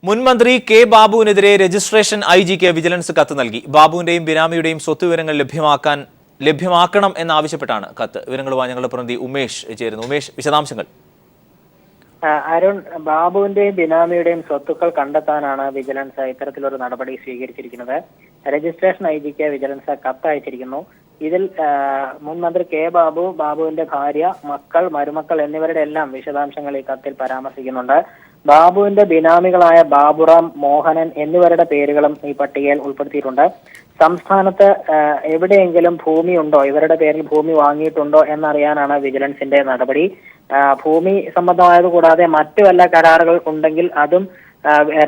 മുൻമന്ത്രി K ബാബുവിനെതിരെ registration ഐജിക്ക് vigilance കത്ത് നൽകി. ബാബുവിന്റെയും ബിനാമിയുടെയും സ്വത്ത് വിവരങ്ങൾ ലഭ്യമാക്കണം എന്നാവശ്യപ്പെട്ടാണ് കത്ത്. വിവരങ്ങളുമായി ഞങ്ങളുടെ പ്രതിനിധി ഉമേഷ് ചേരുന്നു. ഉമേഷ്, വിശദാംശങ്ങൾ. അരുൺ, ബാബുവിന്റെയും ബിനാമിയുടെയും സ്വത്തുക്കൾ കണ്ടെത്താനാണ് വിജിലൻസ് ഇത്തരത്തിലൊരു നടപടി സ്വീകരിച്ചിരിക്കുന്നത്. രജിസ്ട്രേഷൻ ഐജിക്ക് വിജിലൻസ് കത്ത് അയച്ചിരിക്കുന്നു. ഇതിൽ മുൻമന്ത്രി കെ ബാബു, ബാബുവിന്റെ ഭാര്യ, മക്കൾ, മരുമക്കൾ എന്നിവരുടെ എല്ലാം വിശദാംശങ്ങൾ ഈ കത്തിൽ പരാമർശിക്കുന്നുണ്ട്. ബാബുവിന്റെ ബിനാമികളായ ബാബുറാം, മോഹനൻ എന്നിവരുടെ പേരുകളും ഈ പട്ടികയിൽ ഉൾപ്പെടുത്തിയിട്ടുണ്ട്. സംസ്ഥാനത്ത് എവിടെയെങ്കിലും ഭൂമി ഉണ്ടോ, ഇവരുടെ പേരിൽ ഭൂമി വാങ്ങിയിട്ടുണ്ടോ എന്നറിയാനാണ് വിജിലൻസിന്റെ നടപടി. ഭൂമി സംബന്ധമായത് കൂടാതെ മറ്റു വല്ല കരാറുകൾ ഉണ്ടെങ്കിൽ അതും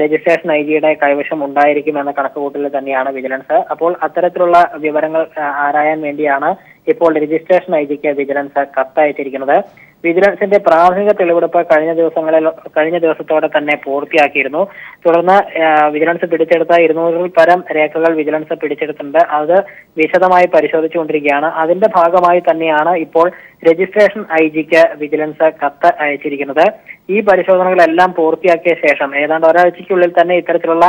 രജിസ്ട്രേഷൻ ഐജിയുടെ കൈവശം ഉണ്ടായിരിക്കും എന്ന കണക്കുകൂട്ടലിൽ തന്നെയാണ് വിജിലൻസ്. അപ്പോൾ അത്തരത്തിലുള്ള വിവരങ്ങൾ ആരായാൻ വേണ്ടിയാണ് ഇപ്പോൾ രജിസ്ട്രേഷൻ ഐജിക്ക് വിജിലൻസ് കത്തയച്ചിരിക്കുന്നത്. വിജിലൻസിന്റെ പ്രാഥമിക തെളിവെടുപ്പ് കഴിഞ്ഞ ദിവസത്തോടെ തന്നെ പൂർത്തിയാക്കിയിരുന്നു. തുടർന്ന് വിജിലൻസ് പിടിച്ചെടുത്ത 200-ൽ പരം രേഖകൾ വിജിലൻസ് പിടിച്ചെടുത്തിട്ടുണ്ട്. അത് വിശദമായി പരിശോധിച്ചുകൊണ്ടിരിക്കുകയാണ്. അതിന്റെ ഭാഗമായി തന്നെയാണ് ഇപ്പോൾ രജിസ്ട്രേഷൻ ഐജിക്ക് വിജിലൻസ് കത്ത് അയച്ചിരിക്കുന്നത്. ഈ പരിശോധനകളെല്ലാം പൂർത്തിയാക്കിയ ശേഷം ഏതാണ്ട് ഒരാഴ്ചയ്ക്കുള്ളിൽ തന്നെ ഇത്തരത്തിലുള്ള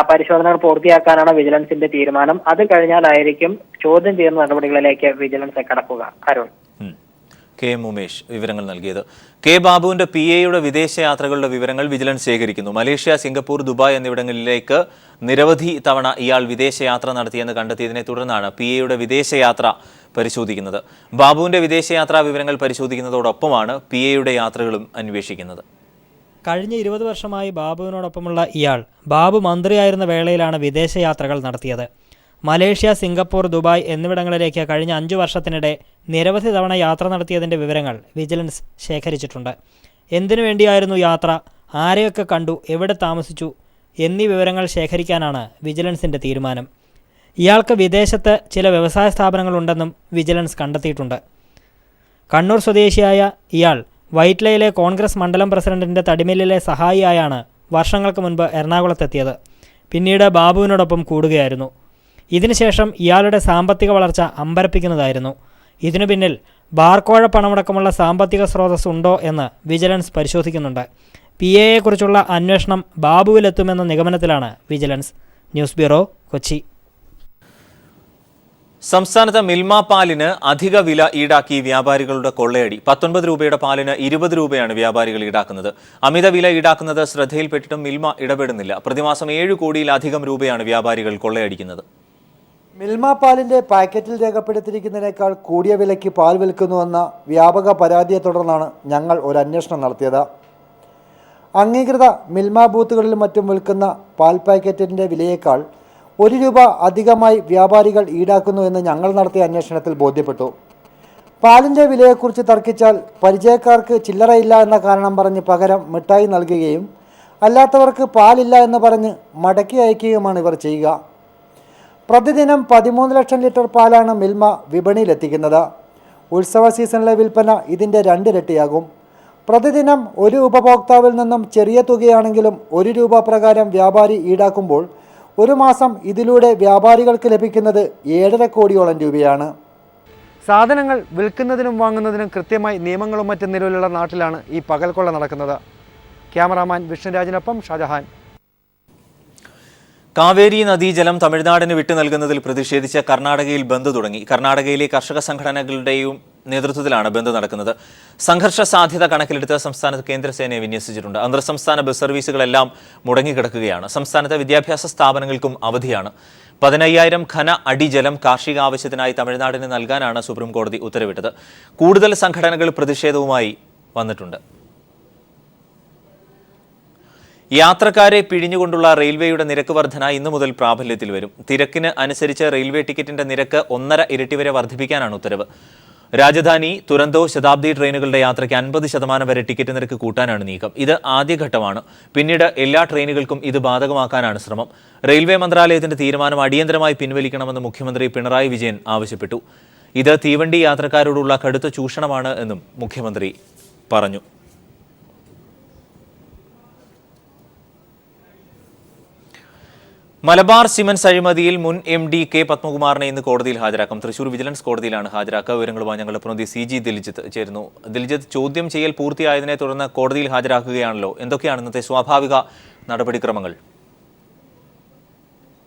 പരിശോധനകൾ പൂർത്തിയാക്കാനാണ് വിജിലൻസിന്റെ തീരുമാനം. അത് കഴിഞ്ഞാലായിരിക്കും ചോദ്യം ചെയ്യുന്ന നടപടികളിലേക്ക് വിജിലൻസ് കടക്കുക. അരുൺ. കെ ഉമേഷ് വിവരങ്ങൾ നൽകിയത്. കെ ബാബുവിന്റെ PAയുടെ വിദേശയാത്രകളുടെ വിവരങ്ങൾ വിജിലൻസ് ശേഖരിക്കുന്നു. മലേഷ്യ, സിംഗപ്പൂർ, ദുബായ് എന്നിവിടങ്ങളിലേക്ക് നിരവധി തവണ ഇയാൾ വിദേശയാത്ര നടത്തിയെന്ന് കണ്ടെത്തിയതിനെ തുടർന്നാണ് PAയുടെ വിദേശയാത്ര പരിശോധിക്കുന്നത്. ബാബുവിന്റെ വിദേശയാത്രാ വിവരങ്ങൾ പരിശോധിക്കുന്നതോടൊപ്പമാണ് PAയുടെ യാത്രകളും അന്വേഷിക്കുന്നത്. കഴിഞ്ഞ 20 വർഷമായി ബാബുവിനോടൊപ്പമുള്ള ഇയാൾ ബാബു മന്ത്രിയായിരുന്ന വേളയിലാണ് വിദേശയാത്രകൾ നടത്തിയത്. മലേഷ്യ, സിംഗപ്പൂർ, ദുബായ് എന്നിവിടങ്ങളിലേക്ക് കഴിഞ്ഞ 5 വർഷത്തിനിടെ നിരവധി തവണ യാത്ര നടത്തിയതിൻ്റെ വിവരങ്ങൾ വിജിലൻസ് ശേഖരിച്ചിട്ടുണ്ട്. എന്തിനു വേണ്ടിയായിരുന്നു യാത്ര, ആരെയൊക്കെ കണ്ടു, എവിടെ താമസിച്ചു എന്നീ വിവരങ്ങൾ ശേഖരിക്കാനാണ് വിജിലൻസിൻ്റെ തീരുമാനം. ഇയാൾക്ക് വിദേശത്ത് ചില വ്യവസായ സ്ഥാപനങ്ങളുണ്ടെന്നും വിജിലൻസ് കണ്ടെത്തിയിട്ടുണ്ട്. കണ്ണൂർ സ്വദേശിയായ ഇയാൾ വൈറ്റ്ലയിലെ കോൺഗ്രസ് മണ്ഡലം പ്രസിഡന്റിൻ്റെ തടിമില്ലിലെ സഹായിയായാണ് വർഷങ്ങൾക്ക് മുൻപ് എറണാകുളത്തെത്തിയത്. പിന്നീട് ബാബുവിനോടൊപ്പം കൂടുകയായിരുന്നു. ഇതിനുശേഷം ഇയാളുടെ സാമ്പത്തിക വളർച്ച അമ്പരപ്പിക്കുന്നതായിരുന്നു. ഇതിനു പിന്നിൽ ബാർക്കോഴ പണമടക്കമുള്ള സാമ്പത്തിക സ്രോതസ് ഉണ്ടോ എന്ന് വിജിലൻസ് പരിശോധിക്കുന്നുണ്ട്. PAയെക്കുറിച്ചുള്ള അന്വേഷണം ബാബുവിലെത്തുമെന്ന നിഗമനത്തിലാണ് വിജിലൻസ്. News bureau, Kochi. സംസ്ഥാനത്ത് മിൽമ പാലിന് അധിക വില ഈടാക്കി വ്യാപാരികളുടെ കൊള്ളയടി. 19 രൂപയുടെ പാലിന് 20 രൂപയാണ് വ്യാപാരികൾ ഈടാക്കുന്നത്. അമിത വില ഈടാക്കുന്നത് ശ്രദ്ധയിൽപ്പെട്ടിട്ടും മിൽമ ഇടപെടുന്നില്ല. പ്രതിമാസം 7 കോടിയിലധികം രൂപയാണ് വ്യാപാരികൾ കൊള്ളയടിക്കുന്നത്. മിൽമ പാലിന്റെ പാക്കറ്റിൽ രേഖപ്പെടുത്തിയിരിക്കുന്നതിനേക്കാൾ കൂടിയ വിലയ്ക്ക് പാൽ വിൽക്കുന്നുവെന്ന വ്യാപക പരാതിയെ തുടർന്നാണ് ഞങ്ങൾ ഒരു അന്വേഷണം നടത്തിയത്. അംഗീകൃത മിൽമ ബൂത്തുകളിലും മറ്റും വിൽക്കുന്ന പാൽ പാക്കറ്റിൻ്റെ വിലയേക്കാൾ 1 രൂപ അധികമായി വ്യാപാരികൾ ഈടാക്കുന്നുവെന്ന് ഞങ്ങൾ നടത്തിയ അന്വേഷണത്തിൽ ബോധ്യപ്പെട്ടു. പാലിൻ്റെ വിലയെക്കുറിച്ച് തർക്കിച്ചാൽ പരിചയക്കാർക്ക് ചില്ലറയില്ല എന്ന കാരണം പറഞ്ഞ് പകരം മിഠായി നൽകുകയും അല്ലാത്തവർക്ക് പാലില്ല എന്ന് പറഞ്ഞ് മടക്കി അയക്കുകയുമാണ് ഇവർ ചെയ്യുക. പ്രതിദിനം 13 ലക്ഷം ലിറ്റർ പാലാണ് മിൽമ വിപണിയിലെത്തിക്കുന്നത്. ഉത്സവ സീസണിലെ വിൽപ്പന ഇതിൻ്റെ 2 ഇരട്ടിയാകും. പ്രതിദിനം ഒരു ഉപഭോക്താവിൽ നിന്നും ചെറിയ തുകയാണെങ്കിലും 1 രൂപ പ്രകാരം വ്യാപാരി ഈടാക്കുമ്പോൾ ഒരു മാസം ഇതിലൂടെ വ്യാപാരികൾക്ക് ലഭിക്കുന്നത് 7.5 കോടിയോളം രൂപയാണ്. സാധനങ്ങൾ വിൽക്കുന്നതിനും വാങ്ങുന്നതിനും കൃത്യമായി നിയമങ്ങളും മറ്റും നിലവിലുള്ള നാട്ടിലാണ് ഈ പകൽക്കൊള്ള നടക്കുന്നത്. ക്യാമറാമാൻ വിഷ്ണുരാജിനൊപ്പം ഷാജഹാൻ. കാവേരി നദീജലം തമിഴ്നാടിന് വിട്ടു നൽകുന്നതിൽ പ്രതിഷേധിച്ച് കർണാടകയിൽ ബന്ദ് തുടങ്ങി. കർണാടകയിലെ കർഷക സംഘടനകളുടെയും നേതൃത്വത്തിലാണ് ബന്ദ് നടക്കുന്നത്. സംഘർഷ സാധ്യത കണക്കിലെടുത്ത് സംസ്ഥാനത്ത് കേന്ദ്രസേനയെ വിന്യസിച്ചിട്ടുണ്ട്. അന്തർ സംസ്ഥാന ബസ് സർവീസുകളെല്ലാം മുടങ്ങിക്കിടക്കുകയാണ്. സംസ്ഥാനത്തെ വിദ്യാഭ്യാസ സ്ഥാപനങ്ങൾക്കും അവധിയാണ്. 15,000 ഘന അടി ജലം കാർഷിക ആവശ്യത്തിനായി തമിഴ്നാടിന് നൽകാനാണ് സുപ്രീം കോടതി ഉത്തരവിട്ടത്. കൂടുതൽ സംഘടനകൾ പ്രതിഷേധവുമായി വന്നിട്ടുണ്ട്. യാത്രക്കാരെ പിഴിഞ്ഞുകൊണ്ടുള്ള റെയിൽവേയുടെ നിരക്ക് വർധന ഇന്നു മുതൽ പ്രാബല്യത്തിൽ വരും. തിരക്കിന് അനുസരിച്ച് റെയിൽവേ ടിക്കറ്റിന്റെ നിരക്ക് 1.5 ഇരട്ടി വരെ വർദ്ധിപ്പിക്കാനാണ് ഉത്തരവ്. രാജധാനി, തുരന്തോ, ശതാബ്ദി ട്രെയിനുകളുടെ യാത്രയ്ക്ക് 50% വരെ ടിക്കറ്റ് നിരക്ക് കൂട്ടാനാണ് നീക്കം. ഇത് ആദ്യഘട്ടമാണ്. പിന്നീട് എല്ലാ ട്രെയിനുകൾക്കും ഇത് ബാധകമാക്കാനാണ് ശ്രമം. റെയിൽവേ മന്ത്രാലയത്തിന്റെ തീരുമാനം അടിയന്തരമായി പിൻവലിക്കണമെന്ന് മുഖ്യമന്ത്രി പിണറായി വിജയൻ ആവശ്യപ്പെട്ടു. ഇത് തീവണ്ടി യാത്രക്കാരോടുള്ള കടുത്ത ചൂഷണമാണ് എന്നും മുഖ്യമന്ത്രി പറഞ്ഞു. മലബാർ സിമന്റ്സ് അഴിമതിയിൽ മുൻ MD കെ പത്മകുമാറിനെ ഇന്ന് കോടതിയിൽ ഹാജരാക്കും. തൃശൂർ വിജിലൻസ് കോടതിയിലാണ് ഹാജരാക്കുക. വിവരങ്ങളുമായി ഞങ്ങളുടെ പ്രതിനിധി CG ദിൽജിത്ത് ചേരുന്നു. ദിൽജിത്ത്, ചോദ്യം ചെയ്യൽ പൂർത്തിയായതിനെ തുടർന്ന് കോടതിയിൽ ഹാജരാക്കുകയാണല്ലോ. എന്തൊക്കെയാണ് ഇന്നത്തെ സ്വാഭാവിക നടപടിക്രമങ്ങൾ?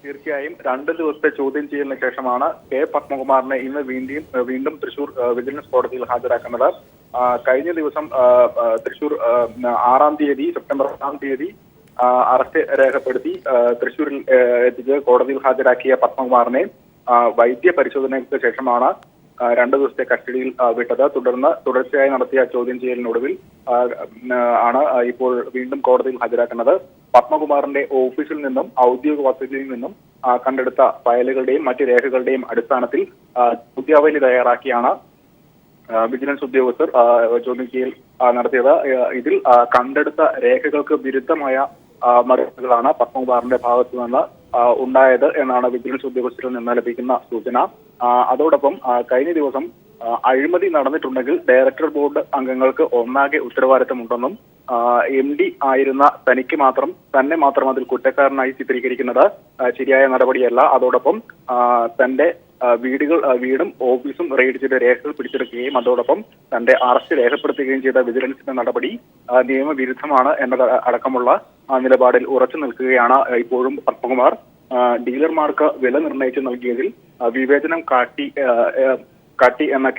തീർച്ചയായും 2 ദിവസത്തെ ചോദ്യം ചെയ്യലിന് ശേഷമാണ് കെ പത്മകുമാറിനെ ഇന്ന് വീണ്ടും തൃശൂർ വിജിലൻസ് കോടതിയിൽ ഹാജരാക്കുന്നത്. കഴിഞ്ഞ ദിവസം തൃശൂർ 6-ാം തീയതി, സെപ്റ്റംബർ 6-ാം തീയതി അറസ്റ്റ് രേഖപ്പെടുത്തി തൃശൂരിൽ എത്തിച്ച് കോടതിയിൽ ഹാജരാക്കിയ പത്മകുമാറിനെ വൈദ്യ പരിശോധനയ്ക്ക് ശേഷമാണ് 2 ദിവസത്തെ കസ്റ്റഡിയിൽ വിട്ടത്. തുടർച്ചയായി നടത്തിയ ചോദ്യം ചെയ്യലിനൊടുവിൽ ആണ് ഇപ്പോൾ വീണ്ടും കോടതിയിൽ ഹാജരാക്കുന്നത്. പത്മകുമാറിന്റെ ഓഫീസിൽ നിന്നും ഔദ്യോഗിക വസതിയിൽ നിന്നും കണ്ടെടുത്ത ഫയലുകളുടെയും മറ്റ് രേഖകളുടെയും അടിസ്ഥാനത്തിൽ ചോദ്യാവലി തയ്യാറാക്കിയാണ് വിജിലൻസ് ഉദ്യോഗസ്ഥർ ചോദ്യം ചെയ്യൽ നടത്തിയത്. ഇതിൽ കണ്ടെടുത്ത രേഖകൾക്ക് വിരുദ്ധമായ മറുപടികളാണ് പത്മകുമാറിന്റെ ഭാഗത്തു നിന്ന് ഉണ്ടായത് എന്നാണ് വിജിലൻസ് ഉദ്യോഗസ്ഥരിൽ നിന്ന് ലഭിക്കുന്ന സൂചന. അതോടൊപ്പം കഴിഞ്ഞ ദിവസം അഴിമതി നടന്നിട്ടുണ്ടെങ്കിൽ ഡയറക്ടർ ബോർഡ് അംഗങ്ങൾക്ക് ഒന്നാകെ ഉത്തരവാദിത്തമുണ്ടെന്നും MD ആയിരുന്ന തന്നെ മാത്രം അതിൽ കുറ്റക്കാരനായി ചിത്രീകരിക്കുന്നത് ശരിയായ നടപടിയല്ല. അതോടൊപ്പം തന്റെ വീടും ഓഫീസും റെയ്ഡ് ചെയ്ത രേഖകൾ പിടിച്ചെടുക്കുകയും അതോടൊപ്പം തന്റെ അറസ്റ്റ് രേഖപ്പെടുത്തുകയും ചെയ്ത വിജിലൻസിന്റെ നടപടി നിയമവിരുദ്ധമാണ് എന്നത് അടക്കമുള്ള നിലപാടിൽ ഉറച്ചു നിൽക്കുകയാണ് ഇപ്പോഴും പത്മകുമാർ. ഡീലർമാർക്ക് വില നിർണ്ണയിച്ച് നൽകിയതിൽ വിവേചനം കാട്ടി എന്ന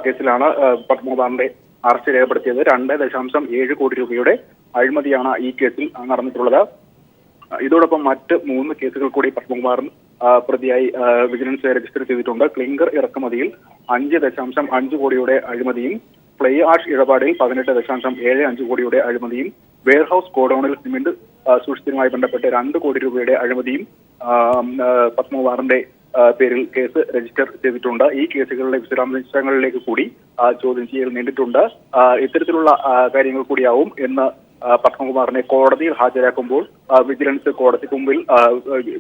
കേസിലാണ് പത്മകുമാറിന്റെ അറസ്റ്റ് രേഖപ്പെടുത്തിയത്. 2.7 കോടി രൂപയുടെ അഴിമതിയാണ് ഈ കേസിൽ നടന്നിട്ടുള്ളത്. ഇതോടൊപ്പം മറ്റ് 3 കേസുകൾ കൂടി പത്മകുമാറിന് പ്രതിയായി വിജിലൻസ് രജിസ്റ്റർ ചെയ്തിട്ടുണ്ട്. ക്ലിങ്കർ ഇറക്കുമതിയിൽ 5.5 കോടിയുടെ അഴിമതിയും, ഫ്ലൈ ആഷ് ഇടപാടിൽ 18.75 കോടിയുടെ അഴിമതിയും, വെയർഹൌസ് ഗോഡൌണിൽ സിമന്റ് സൂക്ഷിച്ചതുമായി ബന്ധപ്പെട്ട് 2 കോടി രൂപയുടെ അഴിമതിയും പത്മകുമാറിന്റെ പേരിൽ കേസ് രജിസ്റ്റർ ചെയ്തിട്ടുണ്ട്. ഈ കേസുകളുടെ വിശദാംശങ്ങളിലേക്ക് കൂടി ചോദ്യം ചെയ്യൽ നീണ്ടിട്ടുണ്ട്. ഇത്തരത്തിലുള്ള കാര്യങ്ങൾ കൂടിയാവും എന്ന് പത്മകുമാറിനെ കോടതിയിൽ ഹാജരാക്കുമ്പോൾ വിജിലൻസ് കോടതിക്ക് മുമ്പിൽ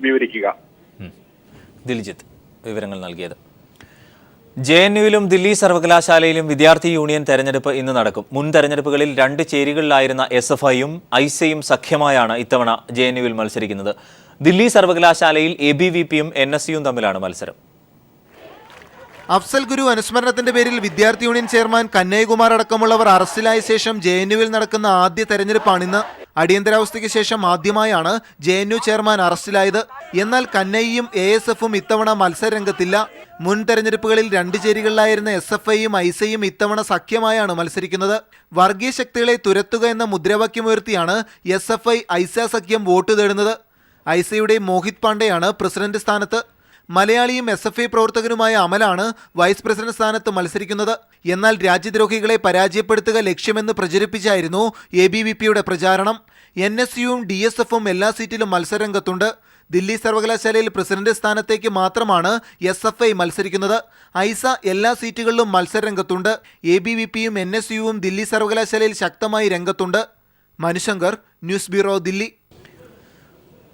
വിവരിക്കുക. ദിൽജിത്ത് വിവരങ്ങൾ നൽകിയത്. JNUവിലും ദില്ലി സർവകലാശാലയിലും വിദ്യാർത്ഥി യൂണിയൻ തെരഞ്ഞെടുപ്പ് ഇന്ന് നടക്കും. മുൻ തെരഞ്ഞെടുപ്പുകളിൽ 2 ചേരികളിലായിരുന്ന SFIയും ഐസയും സഖ്യമായാണ് ഇത്തവണ JNUവിൽ മത്സരിക്കുന്നത്. ദില്ലി സർവകലാശാലയിൽ ABVPയും NSUവും തമ്മിലാണ് മത്സരം. അഫ്സൽ ഗുരു അനുസ്മരണത്തിന്റെ പേരിൽ വിദ്യാർത്ഥി യൂണിയൻ ചെയർമാൻ കന്നയ്യകുമാർ അടക്കമുള്ളവർ അറസ്റ്റിലായ ശേഷം JNUവിൽ നടക്കുന്ന ആദ്യ തെരഞ്ഞെടുപ്പാണിന്ന്. അടിയന്തരാവസ്ഥയ്ക്ക് ശേഷം ആദ്യമായാണ് JNU ചെയർമാൻ അറസ്റ്റിലായത്. എന്നാൽ കന്നയ്യയും ASFും ഇത്തവണ മത്സരരംഗത്തില്ല. മുൻ തെരഞ്ഞെടുപ്പുകളിൽ 2 ചേരികളിലായിരുന്ന SFIയും ഐസയും ഇത്തവണ സഖ്യമായാണ് മത്സരിക്കുന്നത്. വർഗീയ ശക്തികളെ തുരത്തുക എന്ന മുദ്രാവാക്യമുയർത്തിയാണ് SFI ഐസ സഖ്യം വോട്ട് തേടുന്നത്. ഐസയുടെ മോഹിത് പാണ്ഡെയാണ് പ്രസിഡന്റ് സ്ഥാനത്ത്. മലയാളിയും SFI പ്രവർത്തകനുമായ അമലാണ് വൈസ് പ്രസിഡന്റ് സ്ഥാനത്ത് മത്സരിക്കുന്നത്. എന്നാൽ രാജ്യദ്രോഹികളെ പരാജയപ്പെടുത്തുക ലക്ഷ്യമെന്ന് പ്രചരിപ്പിച്ചായിരുന്നു ABVPയുടെ പ്രചാരണം. NSUവും DSFും എല്ലാ സീറ്റിലും മത്സരരംഗത്തുണ്ട്. ദില്ലി സർവകലാശാലയിൽ പ്രസിഡന്റ് സ്ഥാനത്തേക്ക് മാത്രമാണ് SFI മത്സരിക്കുന്നത്. ഐസ എല്ലാ സീറ്റുകളിലും മത്സരരംഗത്തുണ്ട്. ABVPയും NSUവും ദില്ലി സർവകലാശാലയിൽ ശക്തമായി രംഗത്തുണ്ട്. Manushankar, news bureau, Delhi.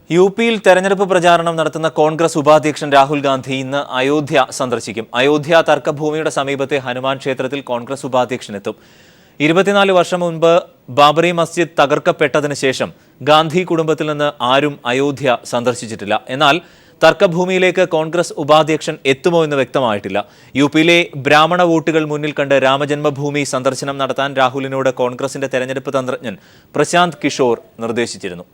UPയിൽ തെരഞ്ഞെടുപ്പ് പ്രചാരണം നടത്തുന്ന കോൺഗ്രസ് ഉപാധ്യക്ഷൻ രാഹുൽ ഗാന്ധി ഇന്ന് അയോധ്യ സന്ദർശിക്കും. അയോധ്യ തർക്കഭൂമിയുടെ സമീപത്തെ ഹനുമാൻ ക്ഷേത്രത്തിൽ കോൺഗ്രസ് ഉപാധ്യക്ഷൻ എത്തും. 24 വർഷം മുൻപ് ബാബറി മസ്ജിദ് തകർക്കപ്പെട്ടതിന് ശേഷം ഗാന്ധി കുടുംബത്തിൽ നിന്ന് ആരും അയോധ്യ സന്ദർശിച്ചിട്ടില്ല. എന്നാൽ തർക്കഭൂമിയിലേക്ക് കോൺഗ്രസ് ഉപാധ്യക്ഷൻ എത്തുമോ എന്ന് വ്യക്തമായിട്ടില്ല. UPയിലെ ബ്രാഹ്മണ വോട്ടുകൾ മുന്നിൽ കണ്ട് രാമജന്മഭൂമി സന്ദർശനം നടത്താൻ രാഹുലിനോട് കോൺഗ്രസിന്റെ തെരഞ്ഞെടുപ്പ് തന്ത്രജ്ഞൻ പ്രശാന്ത് കിഷോർ നിർദ്ദേശിച്ചിരുന്നു.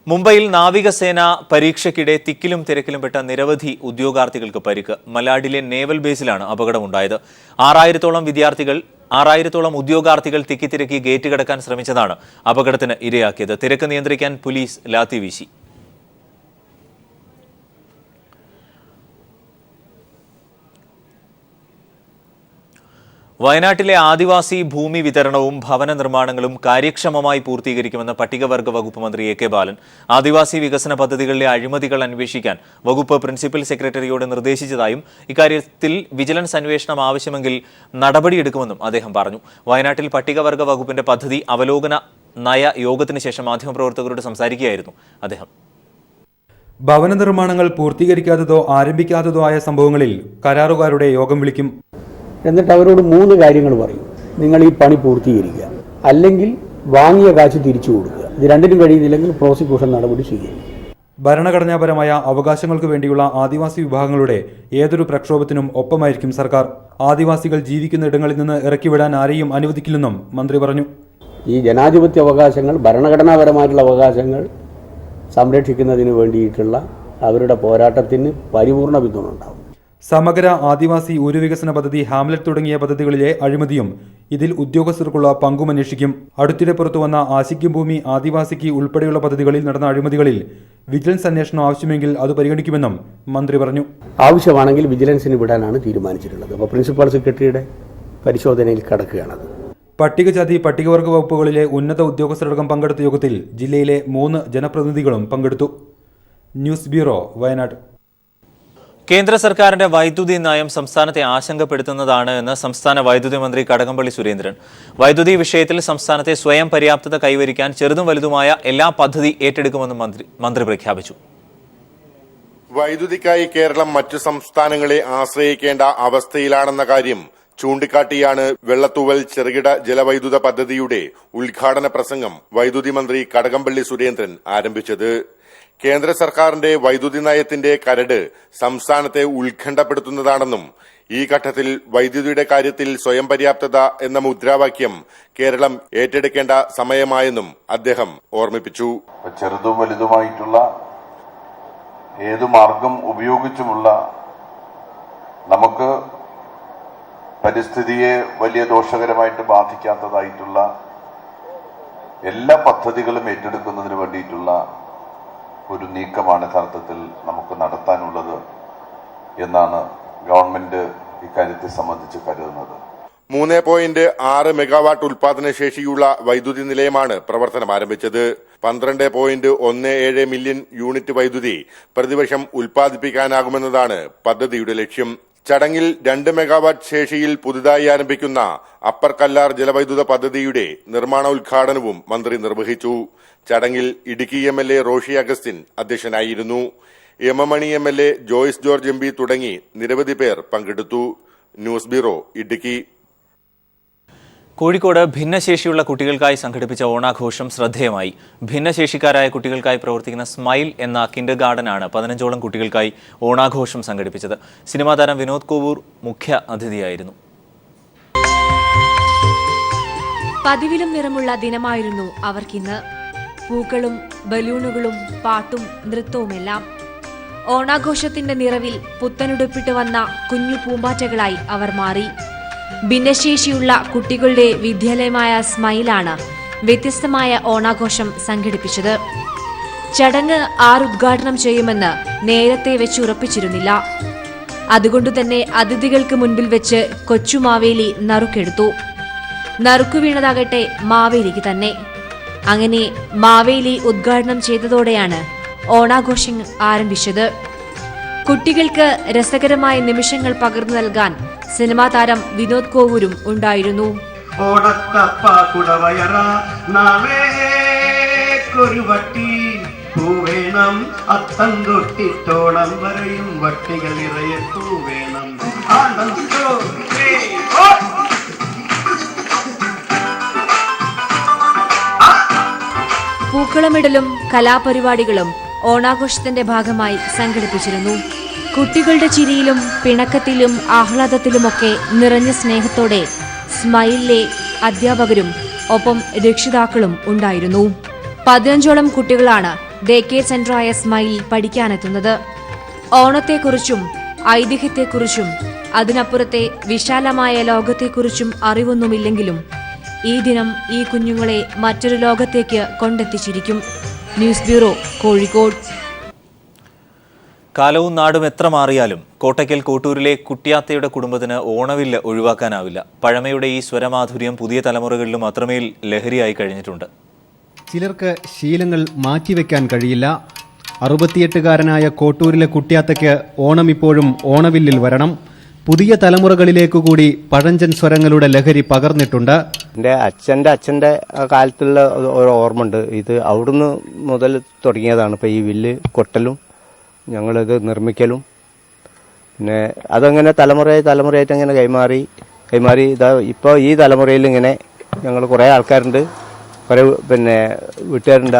മുംബൈയിൽ നാവികസേന പരീക്ഷയ്ക്കിടെ തിക്കിലും തിരക്കിലും പെട്ട നിരവധി ഉദ്യോഗാർത്ഥികൾക്ക് പരിക്ക്. മലാഡിലെ നേവൽ ബേസിലാണ് അപകടമുണ്ടായത്. 6000തോളം ഉദ്യോഗാർത്ഥികൾ തിക്കിത്തിരക്കി ഗേറ്റ് കടക്കാൻ ശ്രമിച്ചതാണ് അപകടത്തിന് ഇരയാക്കിയത്. തിരക്ക് നിയന്ത്രിക്കാൻ പോലീസ് ലാത്തി വീശി. വയനാട്ടിലെ ആദിവാസി ഭൂമി വിതരണവും ഭവന നിർമ്മാണങ്ങളും കാര്യക്ഷമമായി പൂർത്തീകരിക്കുമെന്ന് പട്ടികവർഗ വകുപ്പ് മന്ത്രി AK ബാലൻ. ആദിവാസി വികസന പദ്ധതികളിലെ അഴിമതികൾ അന്വേഷിക്കാൻ വകുപ്പ് പ്രിൻസിപ്പൽ സെക്രട്ടറിയോട് നിർദ്ദേശിച്ചതായും ഇക്കാര്യത്തിൽ വിജിലൻസ് അന്വേഷണം ആവശ്യമെങ്കിൽ നടപടിയെടുക്കുമെന്നും അദ്ദേഹം പറഞ്ഞു. വയനാട്ടിൽ പട്ടികവർഗ വകുപ്പിന്റെ പദ്ധതി അവലോകന നയ യോഗത്തിന് ശേഷം മാധ്യമപ്രവർത്തകരോട് സംസാരിക്കുകയായിരുന്നു അദ്ദേഹം. ഭവന നിർമ്മാണങ്ങൾ പൂർത്തീകരിക്കാത്തതോ ആരംഭിക്കാത്തതോ ആയ സംഭവങ്ങളിൽ കരാറുകാരുടെ യോഗം വിളിക്കും. എന്നിട്ട് അവരോട് 3 കാര്യങ്ങൾ പറയും. നിങ്ങൾ ഈ പണി പൂർത്തീകരിക്കുക, അല്ലെങ്കിൽ വാങ്ങിയ കാശ് തിരിച്ചു കൊടുക്കുക. ഇത് രണ്ടിനും കഴിയുന്നില്ലെങ്കിൽ പ്രോസിക്യൂഷൻ നടപടി സ്വീകരിക്കും. ഭരണഘടനാപരമായ അവകാശങ്ങൾക്ക് വേണ്ടിയുള്ള ആദിവാസി വിഭാഗങ്ങളുടെ ഏതൊരു പ്രക്ഷോഭത്തിനും ഒപ്പമായിരിക്കും സർക്കാർ. ആദിവാസികൾ ജീവിക്കുന്ന ഇടങ്ങളിൽ നിന്ന് ഇറക്കിവിടാൻ ആരെയും അനുവദിക്കില്ലെന്നും മന്ത്രി പറഞ്ഞു. ഈ ജനാധിപത്യ അവകാശങ്ങൾ, ഭരണഘടനാപരമായിട്ടുള്ള അവകാശങ്ങൾ സംരക്ഷിക്കുന്നതിന് വേണ്ടിയിട്ടുള്ള അവരുടെ പോരാട്ടത്തിന് പരിപൂർണ പിന്തുണ ഉണ്ടാവും. സമഗ്ര ആദിവാസി ഊരുവികസന പദ്ധതി, ഹാംലെറ്റ് തുടങ്ങിയ പദ്ധതികളിലെ അഴിമതിയും ഇതിൽ ഉദ്യോഗസ്ഥർക്കുള്ള പങ്കും അന്വേഷിക്കും. അടുത്തിടെ പുറത്തുവന്ന ആശിക്കും ഭൂമി ആദിവാസിക്ക് ഉൾപ്പെടെയുള്ള പദ്ധതികളിൽ നടന്ന അഴിമതികളിൽ വിജിലൻസ് അന്വേഷണം ആവശ്യമെങ്കിൽ അത് പരിഗണിക്കുമെന്നും മന്ത്രി പറഞ്ഞു. ആവശ്യമാണെങ്കിൽ വിജിലൻസിന് വിടാനാണ് തീരുമാനിച്ചിട്ടുള്ളത്. അപ്പോൾ പ്രിൻസിപ്പൽ സെക്രട്ടറിയുടെ പരിശോധനയിൽ കടക്കുകയാണത്. പട്ടികജാതി പട്ടികവർഗ വകുപ്പുകളിലെ ഉന്നത ഉദ്യോഗസ്ഥരടക്കം പങ്കെടുത്ത യോഗത്തിൽ ജില്ലയിലെ 3 ജനപ്രതിനിധികളും പങ്കെടുത്തു. News bureau, Wayanad. കേന്ദ്ര സർക്കാരിന്റെ വൈദ്യുതി നയം സംസ്ഥാനത്തെ ആശങ്കപ്പെടുത്തുന്നതാണ് എന്ന് സംസ്ഥാന വൈദ്യുതി മന്ത്രി കടകംപള്ളി സുരേന്ദ്രൻ. വൈദ്യുതി വിഷയത്തിൽ സംസ്ഥാനത്തെ സ്വയം പര്യാപ്തത കൈവരിക്കാൻ ചെറുതും വലുതുമായ എല്ലാ പദ്ധതി ഏറ്റെടുക്കുമെന്നും മന്ത്രി പ്രഖ്യാപിച്ചു. വൈദ്യുതിക്കായി കേരളം മറ്റു സംസ്ഥാനങ്ങളെ ആശ്രയിക്കേണ്ട അവസ്ഥയിലാണെന്ന കാര്യം ചൂണ്ടിക്കാട്ടിയാണ് വെള്ളത്തൂവൽ ചെറുകിട ജലവൈദ്യുത പദ്ധതിയുടെ ഉദ്ഘാടന പ്രസംഗം വൈദ്യുതി മന്ത്രി കടകംപള്ളി സുരേന്ദ്രൻ ആരംഭിച്ചത്. കേന്ദ്ര സർക്കാരിന്റെ വൈദ്യുതി നയത്തിന്റെ കരട് സംസ്ഥാനത്തെ ഉത്കണ്ഠപ്പെടുത്തുന്നതാണെന്നും ഈ ഘട്ടത്തിൽ വൈദ്യുതിയുടെ കാര്യത്തിൽ സ്വയം പര്യാപ്തത എന്ന മുദ്രാവാക്യം കേരളം ഏറ്റെടുക്കേണ്ട സമയമായെന്നും അദ്ദേഹം ഓർമ്മിപ്പിച്ചു. ചെറുതും വലുതുമായിട്ടുള്ള ഏതു മാർഗം ഉപയോഗിച്ചുമുള്ള നമുക്ക് പരിസ്ഥിതിയെ വലിയ ദോഷകരമായിട്ട് ബാധിക്കാത്തതായിട്ടുള്ള എല്ലാ പദ്ധതികളും ഏറ്റെടുക്കുന്നതിന് വേണ്ടിയിട്ടുള്ള ഒരു നീക്കമാണ് യഥാർത്ഥത്തിൽ നമുക്ക് നടത്താനുള്ളത് എന്നാണ് ഗവൺമെന്റ് ഇക്കാര്യത്തെ സംബന്ധിച്ച് കരുതുന്നത്. 3.6 മെഗാവാട്ട് ഉൽപാദന ശേഷിയുള്ള വൈദ്യുതി നിലയമാണ് പ്രവർത്തനം ആരംഭിച്ചത്. 12.17 മില്യൺ യൂണിറ്റ് വൈദ്യുതി പ്രതിവർഷം ഉൽപ്പാദിപ്പിക്കാനാകുമെന്നതാണ് പദ്ധതിയുടെ ലക്ഷ്യം. ചടങ്ങിൽ 2 മെഗാവാട്ട് ശേഷിയിൽ പുതുതായി ആരംഭിക്കുന്ന അപ്പർ കല്ലാർ ജലവൈദ്യുത പദ്ധതിയുടെ നിർമ്മാണോദ്ഘാടനവും മന്ത്രി നിർവഹിച്ചു. ചടങ്ങിൽ ഇടുക്കി MLA റോഷി അഗസ്റ്റിൻ അധ്യക്ഷനായിരുന്നു. എമമണി MLA, ജോയ്സ് ജോർജ് MP തുടങ്ങി നിരവധി പേർ പങ്കെടുത്തു. News bureau, Idukki. കോഴിക്കോട് ഭിന്നശേഷിയുള്ള കുട്ടികൾക്കായി സംഘടിപ്പിച്ച ഓണാഘോഷം ശ്രദ്ധേയമായി. ഭിന്നശേഷിക്കാരായ കുട്ടികൾക്കായി പ്രവർത്തിക്കുന്ന സ്മൈൽ എന്ന കിൻഡർ ഗാർഡനാണ് 15ഓളം കുട്ടികൾക്കായി ഓണാഘോഷം സംഘടിപ്പിച്ചത്. സിനിമാ താരം വിനോദ് കോവൂർ മുഖ്യ അതിഥിയായിരുന്നു. പതിവിലും നിറമുള്ള ദിനമായിരുന്നു അവർക്കിന്ന്. പൂക്കളും ബലൂണുകളും പാട്ടും നൃത്തവുമെല്ലാം. ഓണാഘോഷത്തിന്റെ നിറവിൽ പുത്തനുടുപ്പിട്ട് വന്ന കുഞ്ഞു പൂമ്പാറ്റകളായി അവർ മാറി. ഭിന്നശേഷിയുള്ള കുട്ടികളുടെ വിദ്യാലയമായ സ്മൈലാണ് വ്യത്യസ്തമായ ഓണാഘോഷം സംഘടിപ്പിച്ചത്. ചടങ്ങ് ഉദ്ഘാടനം ചെയ്യുമെന്ന് നേരത്തെ വെച്ചുറപ്പിച്ചിരുന്നില്ല. അതുകൊണ്ടുതന്നെ അതിഥികൾക്ക് മുൻപിൽ വെച്ച് കൊച്ചുമാവേലി നറുക്കെടുത്തു. നറുക്കു വീണതാകട്ടെ മാവേലിക്ക് തന്നെ. അങ്ങനെ മാവേലി ഉദ്ഘാടനം ചെയ്തതോടെയാണ് ഓണാഘോഷം ആരംഭിച്ചത്. കുട്ടികൾക്ക് രസകരമായ നിമിഷങ്ങൾ പകർന്നു നൽകാൻ സിനിമാ താരം വിനോദ് കോവൂരും ഉണ്ടായിരുന്നു. പൂക്കളമിടലും കലാപരിപാടികളും ഓണാഘോഷത്തിന്റെ ഭാഗമായി സംഘടിപ്പിച്ചിരുന്നു. കുട്ടികളുടെ ചിരിയിലും പിണക്കത്തിലും ആഹ്ലാദത്തിലുമൊക്കെ നിറഞ്ഞ സ്നേഹത്തോടെ സ്മൈലിലെ അധ്യാപകരും ഒപ്പം രക്ഷിതാക്കളും ഉണ്ടായിരുന്നു. 15ഓളം കുട്ടികളാണ് ഡേ കെയർ സെന്ററായ സ്മൈൽ പഠിക്കാനെത്തുന്നത്. ഓണത്തെക്കുറിച്ചും ഐതിഹ്യത്തെക്കുറിച്ചും അതിനപ്പുറത്തെ വിശാലമായ ലോകത്തെക്കുറിച്ചും അറിവൊന്നുമില്ലെങ്കിലും ഈ ദിനം ഈ കുഞ്ഞുങ്ങളെ മറ്റൊരു ലോകത്തേക്ക് കൊണ്ടെത്തിച്ചിരിക്കും. News bureau, Kozhikode. കാലവും നാടും എത്ര മാറിയാലും കോട്ടയ്ക്കൽ കോട്ടൂരിലെ കുട്ടിയാത്തയുടെ കുടുംബത്തിന് ഓണവില്ല് ഒഴിവാക്കാനാവില്ല. പഴമയുടെ ഈ സ്വരമാധുര്യം പുതിയ തലമുറകളിലും അത്രമേൽ ലഹരിയായി കഴിഞ്ഞിട്ടുണ്ട്. ചിലർക്ക് ശീലങ്ങൾ മാറ്റിവെക്കാൻ കഴിയില്ല. 68കാരനായ കോട്ടൂരിലെ കുട്ടിയാത്തയ്ക്ക് ഓണം ഇപ്പോഴും ഓണവില്ലിൽ വരണം. പുതിയ തലമുറകളിലേക്ക് കൂടി പഴഞ്ചൻ സ്വരങ്ങളുടെ ലഹരി പകർന്നിട്ടുണ്ട്. എൻ്റെ അച്ഛൻ്റെ കാലത്തുള്ള ഒരു ഓർമ്മ ഉണ്ട്. ഇത് അവിടുന്ന് മുതൽ തുടങ്ങിയതാണ്. ഇപ്പോൾ ഈ വില്ല് കൊട്ടലും ഞങ്ങളിത് നിർമ്മിക്കലും പിന്നെ അതങ്ങനെ തലമുറയായിട്ട് അങ്ങനെ കൈമാറി ഇതാ ഇപ്പോൾ ഈ തലമുറയിൽ ഇങ്ങനെ ഞങ്ങൾ കുറേ ആൾക്കാരുണ്ട്, കുറേ പിന്നെ വീട്ടുകാരുണ്ട്.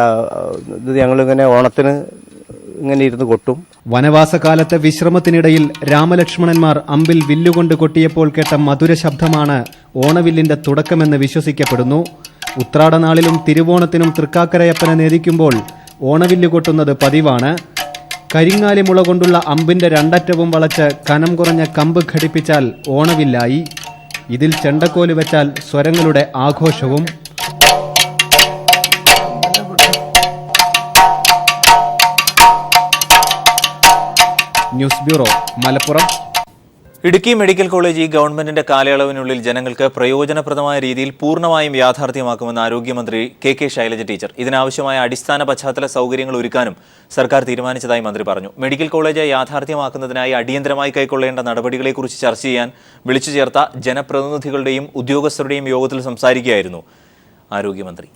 ഇത് ഞങ്ങളിങ്ങനെ ഓണത്തിന് ഇങ്ങനെ ഇരുന്ന് കൊട്ടും. വനവാസകാലത്തെ വിശ്രമത്തിനിടയിൽ രാമലക്ഷ്മണന്മാർ അമ്പിൽ വില്ലുകൊണ്ട് കൊട്ടിയപ്പോൾ കേട്ട മധുര ശബ്ദമാണ് ഓണവില്ലിന്റെ തുടക്കമെന്ന് വിശ്വസിക്കപ്പെടുന്നു. ഉത്രാടനാളിലും തിരുവോണത്തിനും തൃക്കാക്കരയപ്പനെ നേദിക്കുമ്പോൾ ഓണവില്ല് കൊട്ടുന്നത് പതിവാണ്. കരിങ്ങാലി മുള കൊണ്ടുള്ള അമ്പിന്റെ രണ്ടറ്റവും വളച്ച് കനം കുറഞ്ഞ കമ്പ് ഘടിപ്പിച്ചാൽ ഓണവില്ലായി. ഇതിൽ ചെണ്ടക്കോല് വെച്ചാൽ സ്വരങ്ങളുടെ ആഘോഷവും. News bureau, Malappuram. Idukki medical college ഈ ഗവൺമെന്റിന്റെ കാലയളവിനുള്ളിൽ ജനങ്ങൾക്ക് പ്രയോജനപ്രദമായ രീതിയിൽ പൂർണ്ണമായും യാഥാർത്ഥ്യമാക്കുമെന്ന് ആരോഗ്യമന്ത്രി കെ ശൈലജ ടീച്ചർ. ഇതിനാവശ്യമായ അടിസ്ഥാന പശ്ചാത്തല സൗകര്യങ്ങൾ ഒരുക്കാനും സർക്കാർ തീരുമാനിച്ചതായി മന്ത്രി പറഞ്ഞു. മെഡിക്കൽ കോളേജ് യാഥാർത്ഥ്യമാക്കുന്നതിനായി അടിയന്തരമായി കൈക്കൊള്ളേണ്ട നടപടികളെക്കുറിച്ച് ചർച്ച ചെയ്യാൻ വിളിച്ചു ചേർത്ത ജനപ്രതിനിധികളുടെയും ഉദ്യോഗസ്ഥരുടെയും യോഗത്തിൽ സംസാരിക്കുകയായിരുന്നു ആരോഗ്യമന്ത്രി.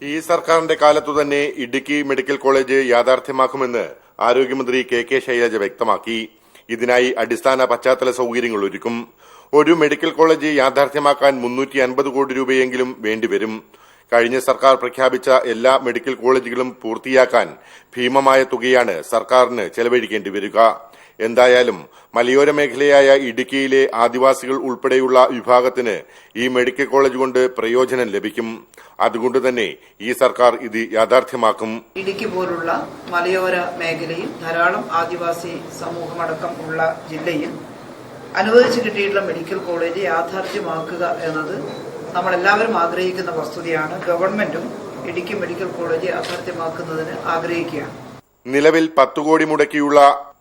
ഈ സർക്കാരിന്റെ കാലത്തു തന്നെ ഇടുക്കി മെഡിക്കൽ കോളേജ് യാഥാർത്ഥ്യമാക്കുമെന്ന് ആരോഗ്യമന്ത്രി കെ ശൈലജ വ്യക്തമാക്കി. ഇതിനായി അടിസ്ഥാന പശ്ചാത്തല സൗകര്യങ്ങൾ ഒരുക്കും. ഒരു മെഡിക്കൽ കോളേജ് യാഥാർത്ഥ്യമാക്കാൻ 350 കോടി രൂപയെങ്കിലും വേണ്ടിവരും. കഴിഞ്ഞ സർക്കാർ പ്രഖ്യാപിച്ച എല്ലാ മെഡിക്കൽ കോളേജുകളും പൂർത്തിയാക്കാൻ ഭീമമായ തുകയാണ് സർക്കാരിന് ചെലവഴിക്കേണ്ടി വരിക. എന്തായാലും മലയോര മേഖലയായ ഇടുക്കിയിലെ ആദിവാസികൾ ഉൾപ്പെടെയുള്ള വിഭാഗത്തിന് ഈ മെഡിക്കൽ കോളേജ് കൊണ്ട് പ്രയോജനം ലഭിക്കും. അതുകൊണ്ട് തന്നെ ഈ സർക്കാർ ഇത് യാഥാർത്ഥ്യമാക്കും. ഇടുക്കി പോലുള്ള മലയോര മേഖലയിൽ ധാരാളം ആദിവാസി സമൂഹമടക്കം ഉള്ള ജില്ലയിൽ അനുവദിച്ചു കിട്ടിയിട്ടുള്ള മെഡിക്കൽ കോളേജ് യാഥാർത്ഥ്യമാക്കുക എന്നത് നമ്മളെല്ലാവരും ആഗ്രഹിക്കുന്ന വസ്തുതയാണ്. ഗവൺമെന്റും ഇടുക്കി മെഡിക്കൽ കോളേജ് യാഥാർത്ഥ്യമാക്കുന്നതിന് ആഗ്രഹിക്കുകയാണ്. നിലവിൽ 10 കോടി മുടക്കിയുള്ള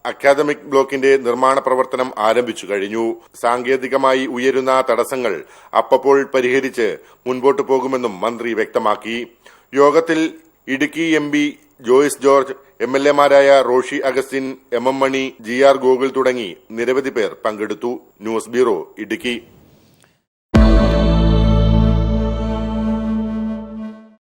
അക്കാദമിക് ബ്ലോക്കിന്റെ നിർമ്മാണ പ്രവർത്തനം ആരംഭിച്ചു കഴിഞ്ഞു. സാങ്കേതികമായി ഉയരുന്ന തടസ്സങ്ങൾ അപ്പോൾ പരിഹരിച്ച് മുൻപോട്ടു പോകുമെന്നും മന്ത്രി വ്യക്തമാക്കി. യോഗത്തിൽ ഇടുക്കി MP ജോയ്സ് ജോർജ്, MLA മാരായ റോഷി അഗസ്റ്റിൻ, MM മണി, GR ഗോകുൽ തുടങ്ങി നിരവധി പേർ പങ്കെടുത്തു. News bureau, Idukki.